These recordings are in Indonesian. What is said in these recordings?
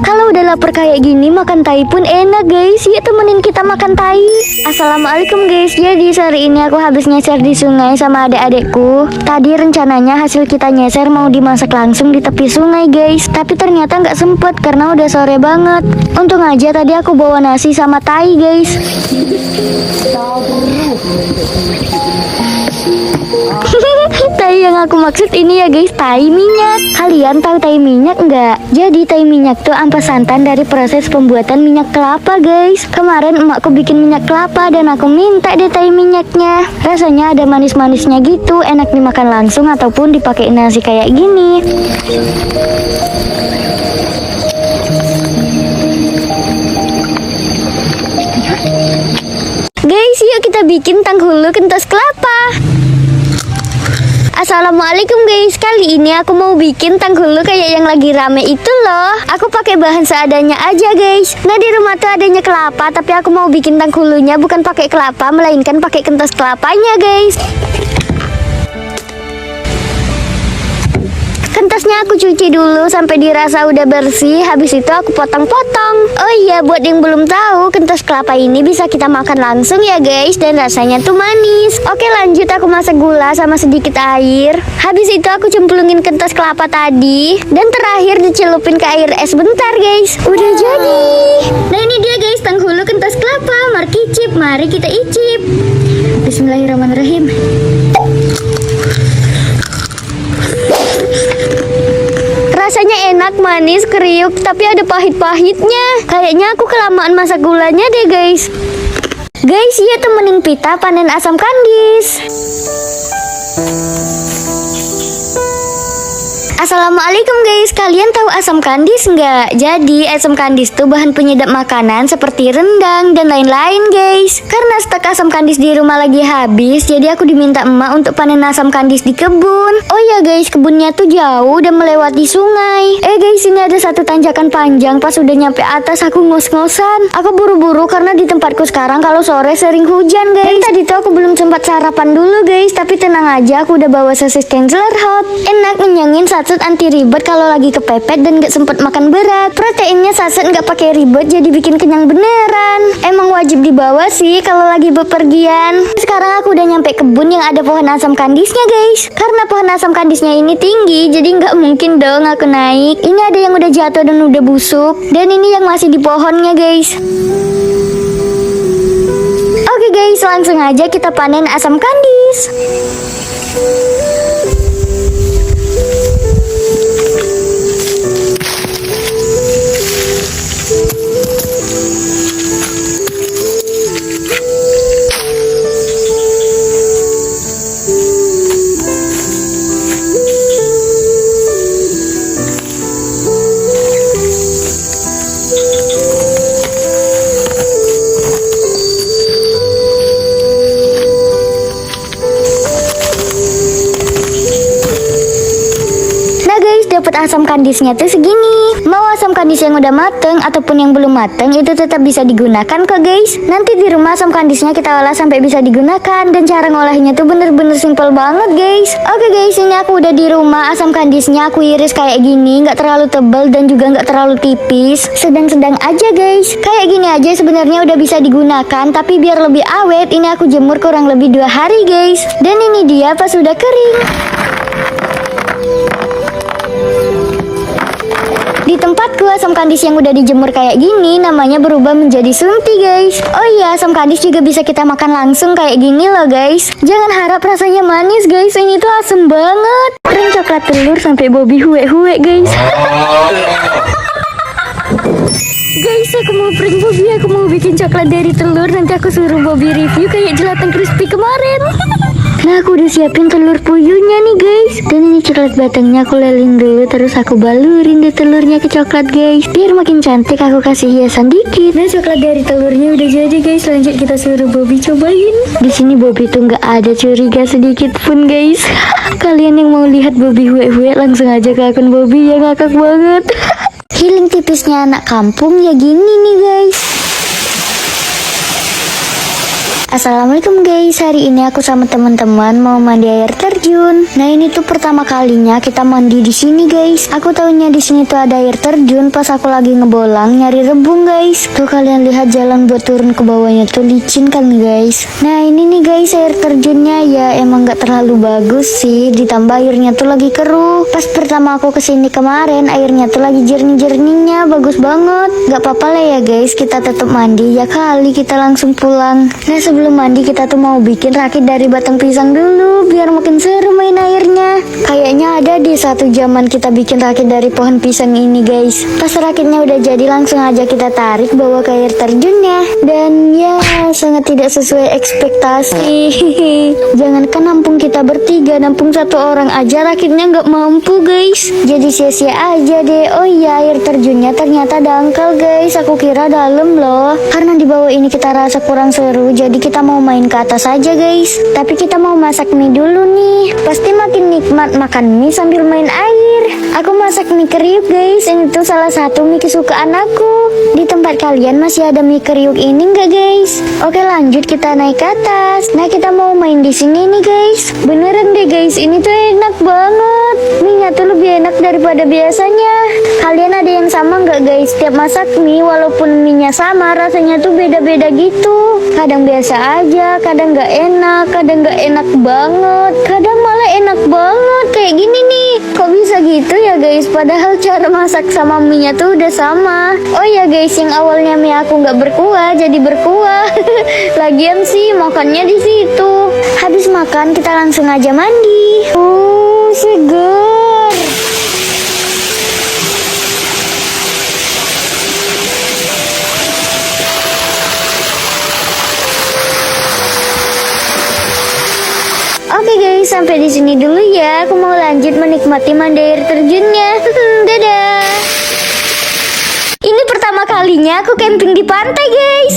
Kalau udah lapar kayak gini, makan tai pun enak guys. Yuk temenin kita makan tai. Assalamualaikum guys. Jadi sore ini aku habis nyeser di sungai sama adik-adikku. Tadi rencananya hasil kita nyeser mau dimasak langsung di tepi sungai guys, tapi ternyata nggak sempet karena udah sore banget. Untung aja tadi aku bawa nasi sama tai guys. Tai yang aku maksud ini ya guys, tai minyak. Kalian tahu tai minyak nggak? Jadi tai minyak tuh ampas santan dari proses pembuatan minyak kelapa guys. Kemarin emakku bikin minyak kelapa dan aku minta deh tai minyaknya. Rasanya ada manis-manisnya gitu, enak dimakan langsung ataupun dipakai nasi kayak gini. Guys, yuk kita bikin tanghulu kentas kelapa. Assalamualaikum guys, kali ini aku mau bikin tanghulu kayak yang lagi rame itu loh. Aku pakai bahan seadanya aja guys. Nah di rumah tuh adanya kelapa, tapi aku mau bikin tanghulunya bukan pakai kelapa, melainkan pakai kentas kelapanya guys. Kentasnya aku cuci dulu sampai dirasa udah bersih. Habis itu aku potong-potong. Oh iya, buat yang belum tahu, kentas kelapa ini bisa kita makan langsung ya guys, dan rasanya tuh manis. Oke lanjut, aku masak gula sama sedikit air. Habis itu aku cemplungin kentas kelapa tadi, dan terakhir dicelupin ke air es bentar guys. Udah jadi. Nah ini dia guys, tanghulu kentas kelapa. Mari kita icip. Bismillahirrahmanirrahim. Rasanya enak, manis, kriuk, tapi ada pahit-pahitnya. Kayaknya aku kelamaan masak gulanya deh guys. Guys, ya temenin Pita panen asam kandis. Assalamualaikum guys, kalian tahu asam kandis nggak? Jadi asam kandis tuh bahan penyedap makanan seperti rendang dan lain-lain guys. Karena stok asam kandis di rumah lagi habis, jadi aku diminta emak untuk panen asam kandis di kebun. Oh ya guys, kebunnya tuh jauh dan melewati sungai. Guys, ini ada satu tanjakan panjang. Pas udah nyampe atas aku ngos-ngosan. Aku buru-buru karena di tempatku sekarang kalau sore sering hujan guys. Dan tadi tuh aku belum sempat sarapan dulu guys, tapi tenang aja, aku udah bawa sosis Kenzler hot. Enak, ngenyangin satset anti ribet kalau lagi kepepet dan gak sempet makan berat. Proteinnya saset nggak pakai ribet, jadi bikin kenyang beneran. Emang wajib dibawa sih kalau lagi bepergian. Sekarang aku udah nyampe kebun yang ada pohon asam kandisnya guys. Karena pohon asam kandisnya ini tinggi, jadi nggak mungkin dong aku naik. Ini ada yang udah jatuh dan udah busuk, dan ini yang masih di pohonnya guys. Oke guys, langsung aja kita panen asam kandis. Dapat asam kandisnya tuh segini. Mau asam kandis yang udah mateng ataupun yang belum mateng, itu tetap bisa digunakan kok guys. Nanti di rumah asam kandisnya kita olah sampai bisa digunakan, dan cara ngolahnya tuh bener-bener simple banget guys. Oke guys, ini aku udah di rumah. Asam kandisnya aku iris kayak gini, nggak terlalu tebal dan juga nggak terlalu tipis, sedang-sedang aja guys. Kayak gini aja sebenarnya udah bisa digunakan, tapi biar lebih awet ini aku jemur kurang lebih 2 hari guys. Dan ini dia pas udah kering. Di tempatku asam kandis yang udah dijemur kayak gini namanya berubah menjadi sunti guys. Oh iya, asam kandis juga bisa kita makan langsung kayak gini loh guys. Jangan harap rasanya manis guys, ini tuh asem banget. Kering coklat telur sampai Bobby huek-huek guys. Guys, aku mau prank Bobby, aku mau bikin coklat dari telur. Nanti aku suruh Bobby review kayak gelatin crispy kemarin. Nah aku udah siapin telur puyuhnya nih guys. Dan ini coklat batangnya aku lelin dulu, terus aku balurin deh telurnya ke coklat guys. Biar makin cantik aku kasih hiasan dikit. Nah coklat dari telurnya udah jadi guys. Lanjut kita suruh Bobby cobain. Di sini Bobby tuh nggak ada curiga sedikit pun guys. Kalian yang mau lihat Bobby huek-huek langsung aja ke akun Bobby yang ngakak banget. Healing tipisnya anak kampung ya gini nih guys. Assalamualaikum guys, hari ini aku sama teman-teman mau mandi air terjun. terjun. Nah ini tuh pertama kalinya kita mandi di sini guys. Aku tahunya di sini tuh ada air terjun pas aku lagi ngebolang nyari rebung guys. Tuh kalian lihat jalan buat turun ke bawahnya tuh licin kan guys. Nah ini nih guys air terjunnya ya emang gak terlalu bagus sih. Ditambah airnya tuh lagi keruh. Pas pertama aku kesini kemarin airnya tuh lagi jernih-jernihnya, bagus banget. Gak apa-apa lah ya guys, kita tetap mandi ya kali kita langsung pulang. Nah sebelum mandi kita tuh mau bikin rakit dari batang pisang dulu biar makin seru main airnya. Kayaknya ada di satu zaman kita bikin rakit dari pohon pisang ini guys. Pas rakitnya udah jadi langsung aja kita tarik bawa ke air terjunnya. Dan ya sangat tidak sesuai ekspektasi. Jangankan nampung kita bertiga, nampung satu orang aja rakitnya nggak mampu guys. Jadi sia-sia aja deh. Oh iya air terjunnya ternyata dangkal guys. Aku kira dalam loh. Karena di bawah ini kita rasa kurang seru, jadi kita mau main ke atas aja guys. Tapi kita mau masak mie dulu nih. Pasti makin nikmat makan mie sambil main air. Aku masak mie kriuk guys. Ini tuh salah satu mie kesukaan aku. Di tempat kalian masih ada mie kriuk ini nggak guys? Oke lanjut kita naik ke atas. Nah kita mau main di sini nih guys. Beneran deh guys, ini tuh enak banget. Mie-nya tuh lebih enak daripada biasanya. Kalian ada yang sama nggak guys? Setiap masak mie walaupun mie-nya sama rasanya tuh beda-beda gitu. Kadang biasa aja, kadang nggak enak, kadang nggak enak banget, kadang malah enak banget kayak gini nih. Kok bisa gitu ya guys? Padahal cara masak sama mie-nya tuh udah sama. Oh ya guys, yang awalnya mie aku nggak berkuah jadi berkuah. Lagian sih makannya di situ. Habis makan kita langsung aja mandi. Seger. Oke guys, sampai di sini dulu ya. Aku mau lanjut menikmati mandi air terjunnya. Dadah. Ini pertama kalinya aku camping di pantai guys.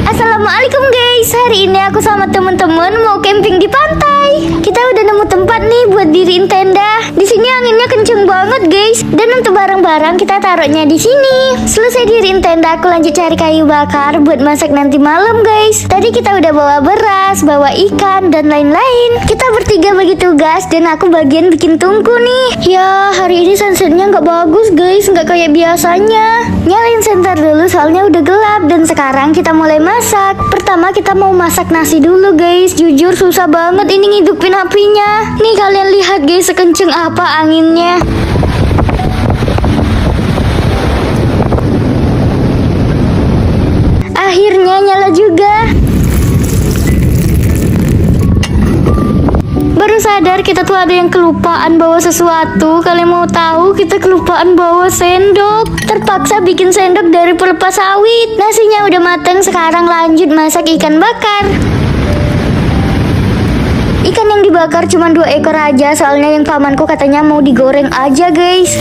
Assalamualaikum guys. Hari ini aku sama temen-temen mau camping di pantai. Kita udah nemu tempat nih buat diriin tenda. Di sini anginnya kenceng banget guys. Dan untuk barang-barang kita taruhnya di sini. Selesai diriin tenda, aku lanjut cari kayu bakar buat masak nanti malam guys. Tadi kita udah bawa beras, bawa ikan dan lain-lain. Kita bertiga bagi tugas dan aku bagian bikin tungku nih. Ya hari ini sunsetnya nggak bagus guys, nggak kayak biasanya. Nyalain senter dulu soalnya udah gelap dan sekarang kita mulai masak. Pertama kita mau masak nasi dulu guys. Jujur susah banget ini ngidupin apinya. Nih kalian lihat guys sekenceng apa anginnya. Akhirnya nyala juga. Baru sadar kita tuh ada yang kelupaan bawa sesuatu. Kalian mau tahu kita kelupaan bawa sendok. Terpaksa bikin sendok dari pelepas sawit. Nasinya udah mateng, sekarang lanjut masak ikan bakar. Ikan yang dibakar cuma 2 ekor aja, soalnya yang pamanku katanya mau digoreng aja guys.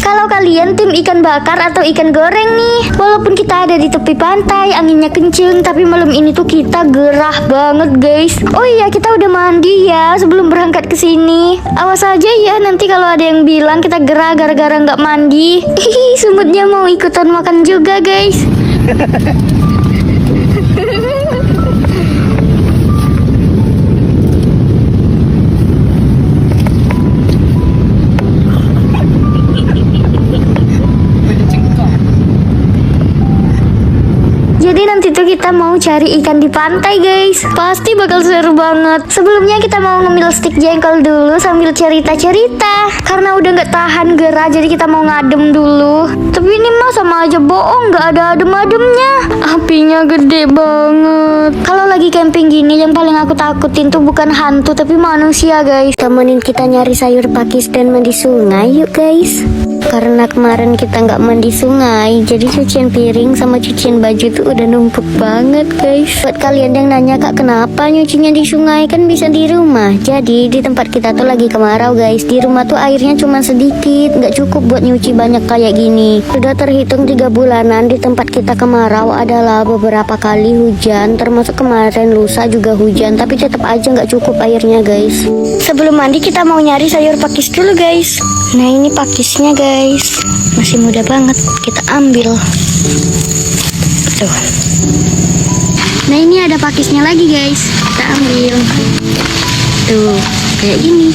Kalau kalian tim ikan bakar atau ikan goreng nih, walaupun kita ada di tepi pantai, anginnya kenceng, tapi malam ini tuh kita gerah banget guys. Oh iya kita udah mandi ya sebelum berangkat ke sini. Awas aja ya nanti kalau ada yang bilang kita gerah gara-gara nggak mandi. Hihi, semutnya mau ikutan makan juga guys. Jadi nanti tuh kita mau cari ikan di pantai guys. Pasti bakal seru banget. Sebelumnya kita mau ngemil stik jengkol dulu sambil cerita-cerita. Karena udah nggak tahan gerah jadi kita mau ngadem dulu. Tapi ini mah sama aja bohong, nggak ada adem-ademnya. Apinya gede banget. Kalau lagi camping gini yang paling aku takutin tuh bukan hantu tapi manusia guys. Temenin kita nyari sayur pakis dan mandi sungai yuk guys. Karena kemarin kita nggak mandi sungai, jadi cucian piring sama cucian baju tuh udah numpuk banget guys. Buat kalian yang nanya kak kenapa nyucinya di sungai, kan bisa di rumah. Jadi di tempat kita tuh lagi kemarau guys. Di rumah tuh airnya cuma sedikit, nggak cukup buat nyuci banyak kayak gini. Sudah terhitung 3 bulanan di tempat kita kemarau adalah beberapa kali hujan, termasuk kemarin lusa juga hujan, tapi tetap aja nggak cukup airnya guys. Sebelum mandi kita mau nyari sayur pakis dulu guys. Nah ini pakisnya guys, masih muda banget, kita ambil. Tuh. Nah ini ada pakisnya lagi guys, kita ambil. Tuh, kayak gini.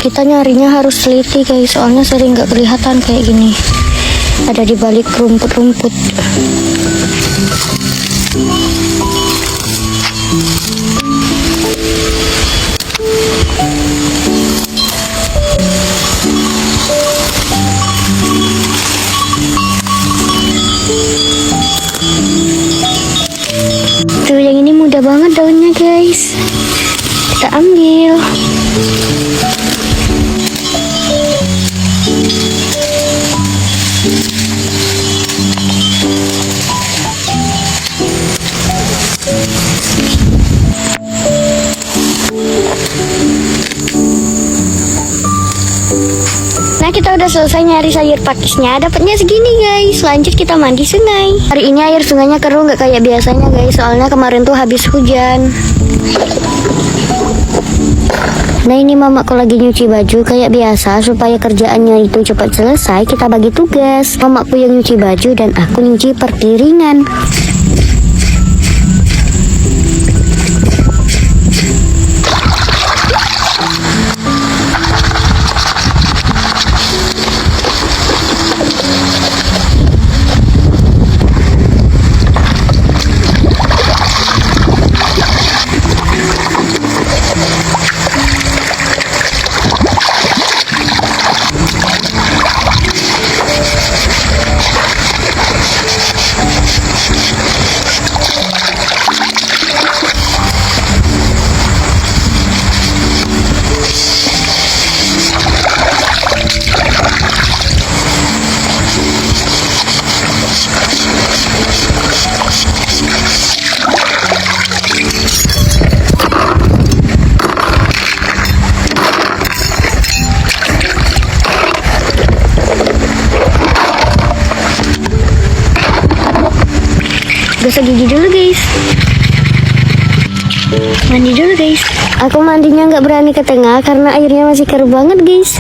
Kita nyarinya harus teliti guys, soalnya sering nggak kelihatan kayak gini. Ada di balik rumput-rumput. Tuh yang ini mudah banget daunnya guys. Kita ambil. Nah kita udah selesai nyari sayur pakisnya, dapatnya segini guys. Lanjut kita mandi sungai. Hari ini air sungainya keruh, nggak kayak biasanya guys, soalnya kemarin tuh habis hujan. Nah ini mamaku lagi nyuci baju kayak biasa, supaya kerjaannya itu cepat selesai. Kita bagi tugas, mamaku yang nyuci baju dan aku nyuci pertiringan. Gosok gigi dulu guys. Mandi dulu guys. Aku mandinya nggak berani ke tengah karena airnya masih keruh banget guys.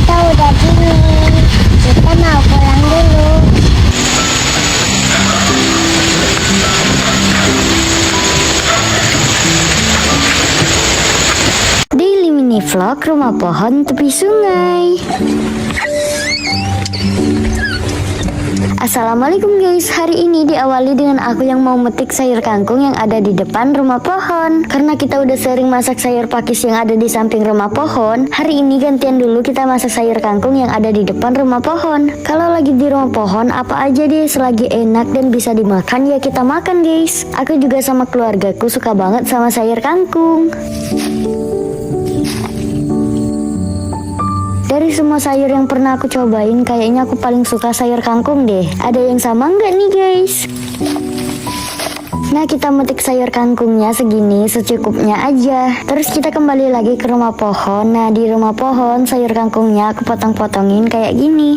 Kita udah dingin, kita mau pulang dulu. Daily mini vlog rumah pohon tepi sungai. Assalamualaikum guys, hari ini diawali dengan aku yang mau metik sayur kangkung yang ada di depan rumah pohon. Karena kita udah sering masak sayur pakis yang ada di samping rumah pohon, hari ini gantian dulu kita masak sayur kangkung yang ada di depan rumah pohon. Kalau lagi di rumah pohon, apa aja deh selagi enak dan bisa dimakan ya kita makan guys. Aku juga sama keluargaku suka banget sama sayur kangkung. Dari semua sayur yang pernah aku cobain, kayaknya aku paling suka sayur kangkung deh. Ada yang sama nggak nih guys? Nah kita metik sayur kangkungnya segini, secukupnya aja. Terus kita kembali lagi ke rumah pohon. Nah di rumah pohon sayur kangkungnya aku potong-potongin kayak gini.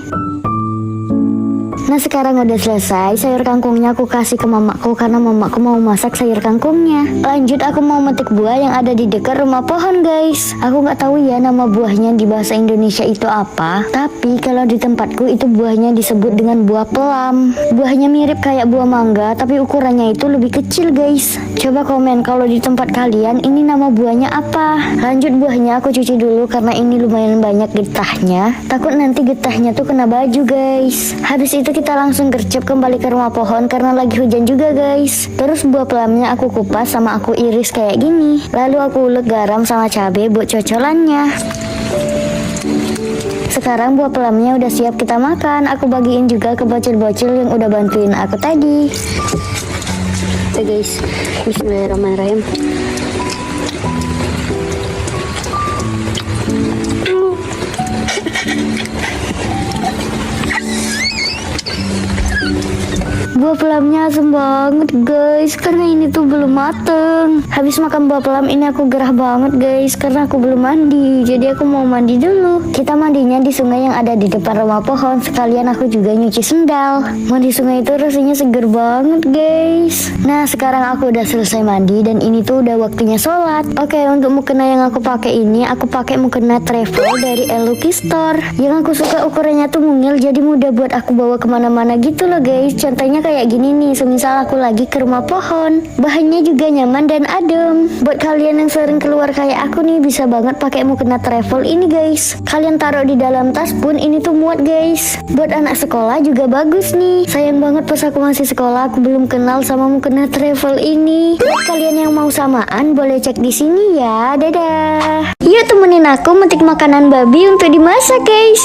Nah sekarang udah selesai, sayur kangkungnya aku kasih ke mamaku karena mamaku mau masak sayur kangkungnya. Lanjut aku mau metik buah yang ada di dekat rumah pohon guys. Aku nggak tahu ya nama buahnya di bahasa Indonesia itu apa, tapi kalau di tempatku itu buahnya disebut dengan buah pelam. Buahnya mirip kayak buah mangga, tapi ukurannya itu lebih kecil guys. Coba komen kalau di tempat kalian ini nama buahnya apa. Lanjut buahnya aku cuci dulu karena ini lumayan banyak getahnya. Takut nanti getahnya tuh kena baju guys. Habis itu kita langsung gercep kembali ke rumah pohon karena lagi hujan juga guys. Terus buah pelamnya aku kupas sama aku iris kayak gini. Lalu aku ulek garam sama cabai buat cocolannya. Sekarang buah pelamnya udah siap kita makan. Aku bagiin juga ke bocil-bocil yang udah bantuin aku tadi. Oke guys, bismillahirrahmanirrahim. Buah buah pelamnya asem banget guys, karena ini tuh belum mateng. Habis makan buah pelam ini aku gerah banget guys, karena aku belum mandi. Jadi aku mau mandi dulu. Kita mandinya di sungai yang ada di depan rumah pohon. Sekalian aku juga nyuci sendal. Mandi sungai itu rasanya seger banget guys. Nah sekarang aku udah selesai mandi dan ini tuh udah waktunya sholat. Oke, untuk mukena yang aku pakai ini, aku pakai mukena travel dari Lucky Store. Yang aku suka ukurannya tuh mungil, jadi mudah buat aku bawa kemana-mana gitu loh guys. Contohnya kayak gini nih, semisal aku lagi ke rumah pohon. Bahannya juga nyaman dan adem. Buat kalian yang sering keluar kayak aku nih, bisa banget pakai mukena travel ini guys. Kalian taruh di dalam tas pun ini tuh muat guys. Buat anak sekolah juga bagus nih. Sayang banget pas aku masih sekolah aku belum kenal sama mukena travel ini. Buat kalian yang mau samaan boleh cek di sini ya. Dadah. Yuk temenin aku metik makanan babi untuk dimasak guys.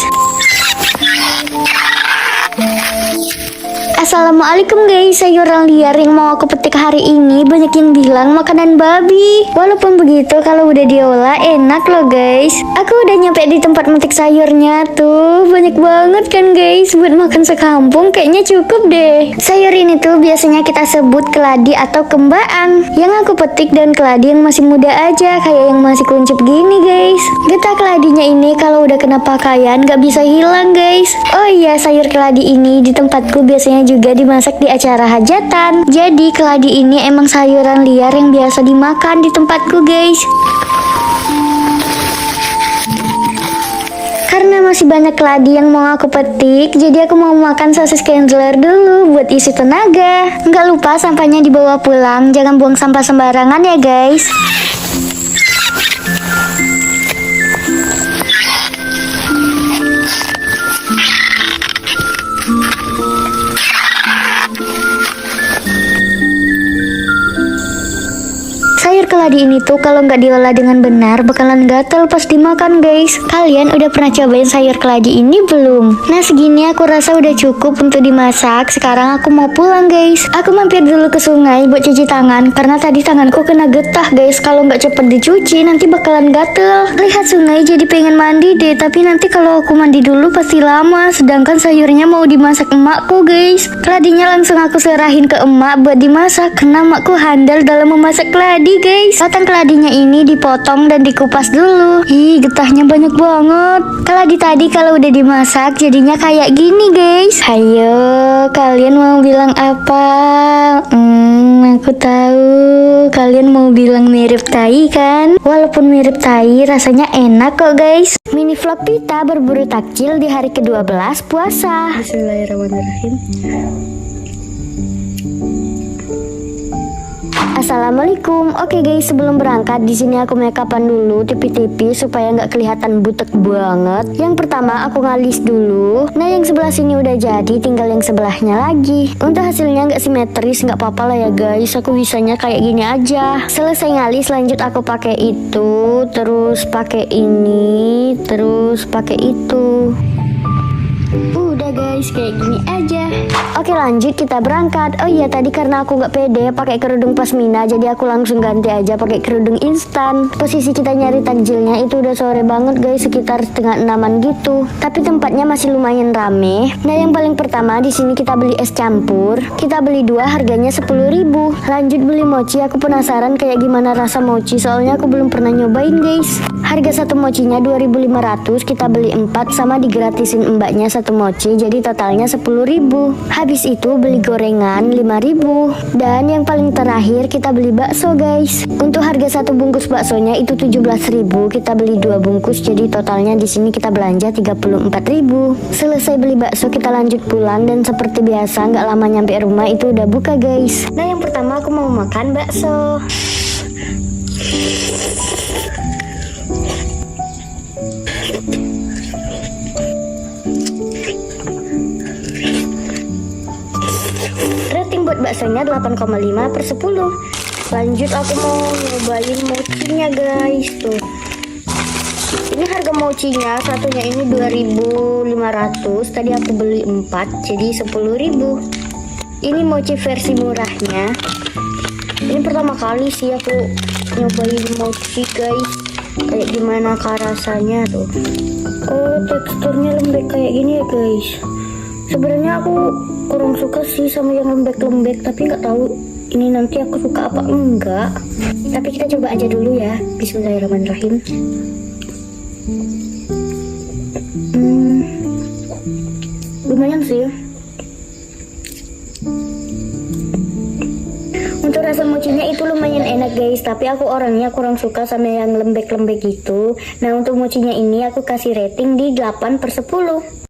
Assalamualaikum guys, sayuran liar yang mau aku petik hari ini banyak yang bilang makanan babi. Walaupun begitu, kalau udah diolah enak loh guys. Aku udah nyampe di tempat metik sayurnya tuh. Banyak banget kan guys, buat makan sekampung kayaknya cukup deh. Sayur ini tuh biasanya kita sebut keladi atau kembaang. Yang aku petik dan keladi yang masih muda aja, kayak yang masih kuncup gini guys. Getah keladinya ini kalau udah kena pakaian gak bisa hilang guys. Oh iya, sayur keladi ini di tempatku biasanya juga dimasak di acara hajatan. Jadi keladi ini emang sayuran liar yang biasa dimakan di tempatku guys. Karena masih banyak keladi yang mau aku petik, jadi aku mau makan sosis Kendler dulu buat isi tenaga. Nggak lupa sampahnya dibawa pulang, jangan buang sampah sembarangan ya guys. Sayur keladi ini tuh kalau nggak diolah dengan benar bakalan gatel pas dimakan guys. Kalian udah pernah cobain sayur keladi ini belum? Nah segini aku rasa udah cukup untuk dimasak. Sekarang aku mau pulang guys. Aku mampir dulu ke sungai buat cuci tangan, karena tadi tanganku kena getah guys. Kalau nggak cepet dicuci nanti bakalan gatel. Lihat sungai jadi pengen mandi deh, tapi nanti kalau aku mandi dulu pasti lama. Sedangkan sayurnya mau dimasak emakku guys. Keladinya langsung aku serahin ke emak buat dimasak, karena emakku handal dalam memasak keladi guys. Batang keladinya ini dipotong dan dikupas dulu. Ih, getahnya banyak banget. Keladi tadi kalau udah dimasak jadinya kayak gini guys. Ayo, kalian mau bilang apa? Aku tahu kalian mau bilang mirip tai kan? Walaupun mirip tai, rasanya enak kok guys. Mini vlog pita berburu takjil di hari ke-12 puasa. Bismillahirrahmanirrahim. Assalamualaikum. Oke guys, sebelum berangkat di sini aku makeupan dulu tipi-tipi supaya nggak kelihatan butek banget. Yang pertama aku ngalis dulu. Nah yang sebelah sini udah jadi, tinggal yang sebelahnya lagi. Untuk hasilnya nggak simetris nggak apa-apa lah ya guys. Aku bisanya kayak gini aja. Selesai ngalis, lanjut aku pakai itu, terus pakai ini, terus pakai itu. Udah guys, kayak gini aja. Oke lanjut, kita berangkat. Oh iya, tadi karena aku gak pede pakai kerudung pasmina, jadi aku langsung ganti aja pakai kerudung instan. Posisi kita nyari takjilnya itu udah sore banget guys, sekitar setengah 6-an gitu. Tapi tempatnya masih lumayan rame. Nah yang paling pertama di sini kita beli es campur. Kita beli 2, harganya 10.000. Lanjut beli mochi, aku penasaran kayak gimana rasa mochi, soalnya aku belum pernah nyobain guys. Harga satu mochinya 2.500, kita beli 4 sama digratisin mbaknya satu mochi, jadi totalnya 10.000. Habis itu beli gorengan 5.000. Dan yang paling terakhir kita beli bakso guys. Untuk harga satu bungkus baksonya itu 17.000, kita beli 2 bungkus, jadi totalnya di sini kita belanja 34.000. Selesai beli bakso kita lanjut pulang, dan seperti biasa nggak lama nyampe rumah itu udah buka guys. Nah yang pertama aku mau makan bakso. Rating buat baksonya 8,5/10. Lanjut aku mau nyobain mochinya guys. Tuh, ini harga mochinya satunya ini 2.500. Tadi aku beli 4 jadi 10.000. Ini mochi versi murahnya. Ini pertama kali sih aku nyobain mochi guys. Kayak gimana kah rasanya tuh. Oh, teksturnya lembek kayak gini ya guys. Sebenarnya aku kurang suka sih sama yang lembek-lembek, tapi nggak tahu ini nanti aku suka apa enggak. Tapi kita coba aja dulu ya. Bismillahirrahmanirrahim. Lumayan sih. Untuk rasa mochinya itu lumayan enak guys, tapi aku orangnya kurang suka sama yang lembek-lembek gitu. Nah untuk mochinya ini aku kasih rating di 8/10.